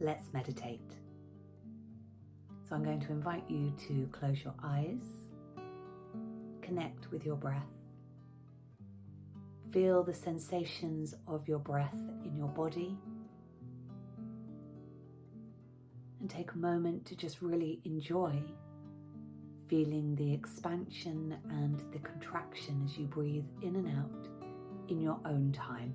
let's meditate. So I'm going to invite you to close your eyes, connect with your breath, feel the sensations of your breath in your body, and take a moment to just really enjoy feeling the expansion and the contraction as you breathe in and out in your own time.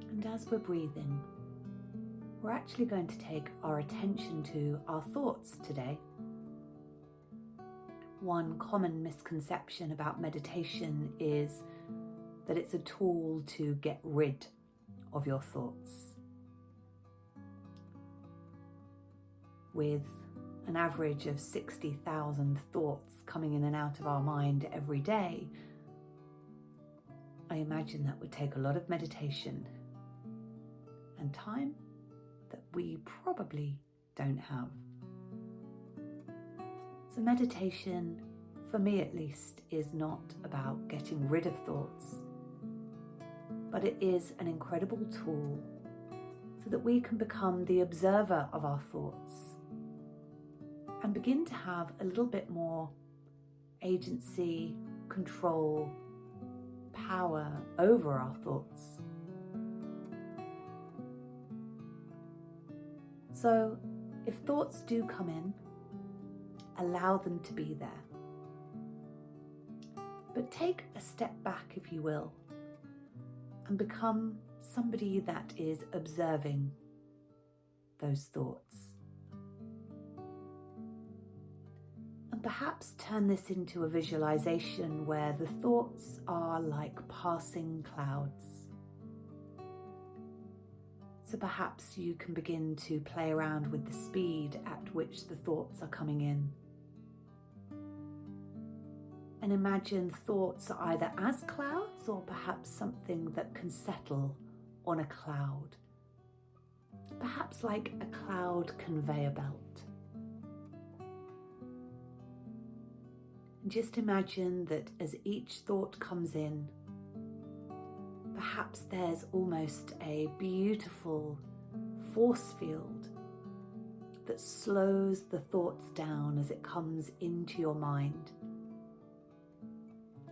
And as we're breathing, we're actually going to take our attention to our thoughts today. One common misconception about meditation is that it's a tool to get rid of your thoughts. With an average of 60,000 thoughts coming in and out of our mind every day, I imagine that would take a lot of meditation and time that we probably don't have. So meditation, for me at least, is not about getting rid of thoughts, but it is an incredible tool so that we can become the observer of our thoughts and begin to have a little bit more agency, control, power over our thoughts. So if thoughts do come in, allow them to be there. But take a step back, if you will, and become somebody that is observing those thoughts. And perhaps turn this into a visualization where the thoughts are like passing clouds. So perhaps you can begin to play around with the speed at which the thoughts are coming in. And imagine thoughts either as clouds or perhaps something that can settle on a cloud. Perhaps like a cloud conveyor belt. And just imagine that as each thought comes in, perhaps there's almost a beautiful force field that slows the thoughts down as it comes into your mind.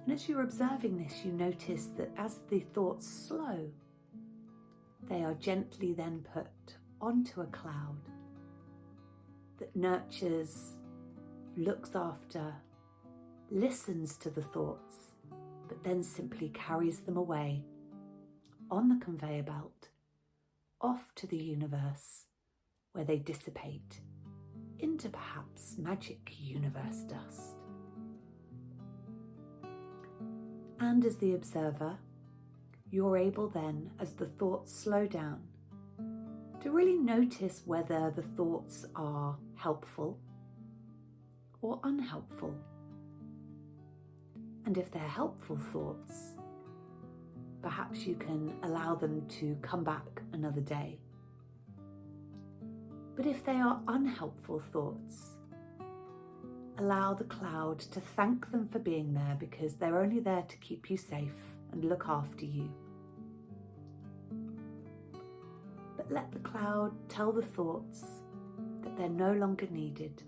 And as you're observing this, you notice that as the thoughts slow, they are gently then put onto a cloud that nurtures, looks after, listens to the thoughts, but then simply carries them away on the conveyor belt, off to the universe, where they dissipate into perhaps magic universe dust. And as the observer, you're able then, as the thoughts slow down, to really notice whether the thoughts are helpful or unhelpful. And if they're helpful thoughts, perhaps you can allow them to come back another day. But if they are unhelpful thoughts, allow the cloud to thank them for being there, because they're only there to keep you safe and look after you. But let the cloud tell the thoughts that they're no longer needed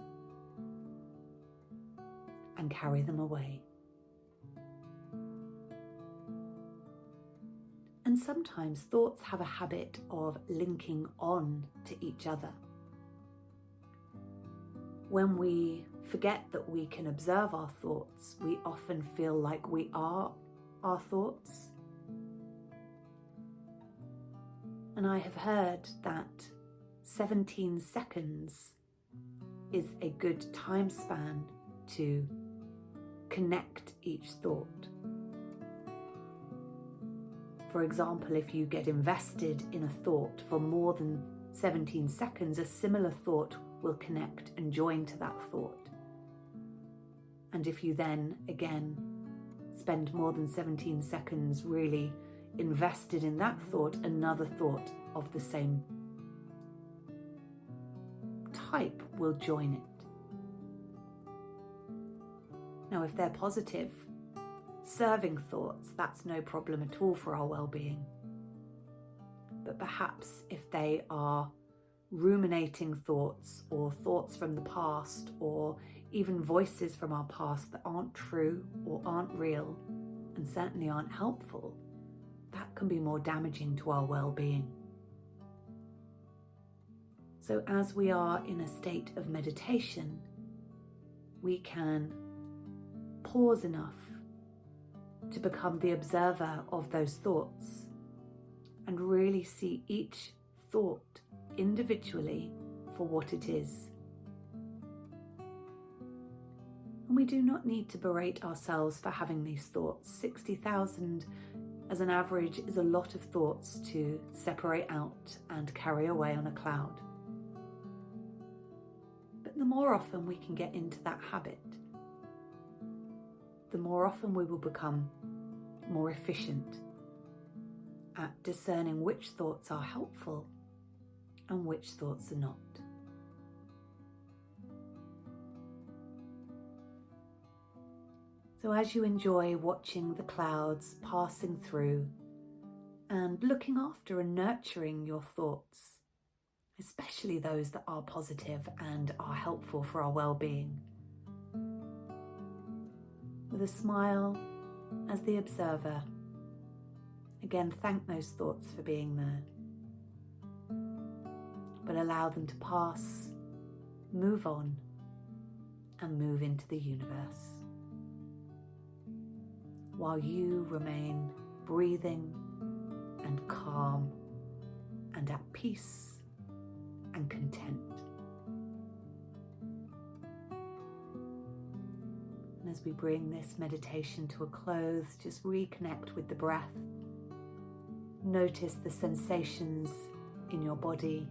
and carry them away. And sometimes thoughts have a habit of linking on to each other. When we forget that we can observe our thoughts, we often feel like we are our thoughts. And I have heard that 17 seconds is a good time span to connect each thought. For example, if you get invested in a thought for more than 17 seconds, a similar thought will connect and join to that thought. And if you then, again, spend more than 17 seconds really invested in that thought, another thought of the same type will join it. Now, if they're positive, serving thoughts, that's no problem at all for our well-being. But perhaps if they are ruminating thoughts or thoughts from the past or even voices from our past that aren't true or aren't real and certainly aren't helpful, that can be more damaging to our well-being. So as we are in a state of meditation, we can pause enough to become the observer of those thoughts and really see each thought individually for what it is. And we do not need to berate ourselves for having these thoughts. 60,000 as an average is a lot of thoughts to separate out and carry away on a cloud. But the more often we can get into that habit, the more often we will become more efficient at discerning which thoughts are helpful and which thoughts are not. So as you enjoy watching the clouds passing through and looking after and nurturing your thoughts, especially those that are positive and are helpful for our well-being, with a smile as the observer, again, thank those thoughts for being there, but allow them to pass, move on, and move into the universe, while you remain breathing and calm and at peace and content. And as we bring this meditation to a close, just reconnect with the breath. Notice the sensations in your body.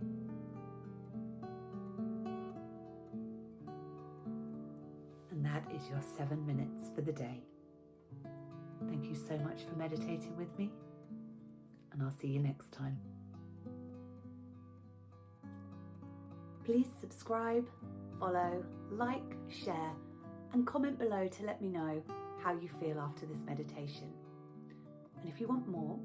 And that is your 7 minutes for the day. Thank you so much for meditating with me, and I'll see you next time. Please subscribe, follow, like, share, and comment below to let me know how you feel after this meditation. And if you want more,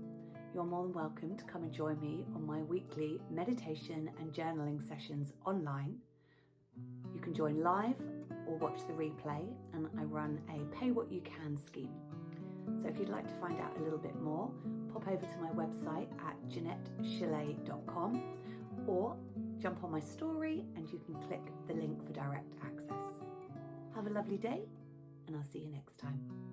you're more than welcome to come and join me on my weekly meditation and journaling sessions online. You can join live or watch the replay, and I run a pay what you can scheme. So if you'd like to find out a little bit more, pop over to my website at JeanetteChillet.com or jump on my story and you can click the link for direct access. Have a lovely day, and I'll see you next time.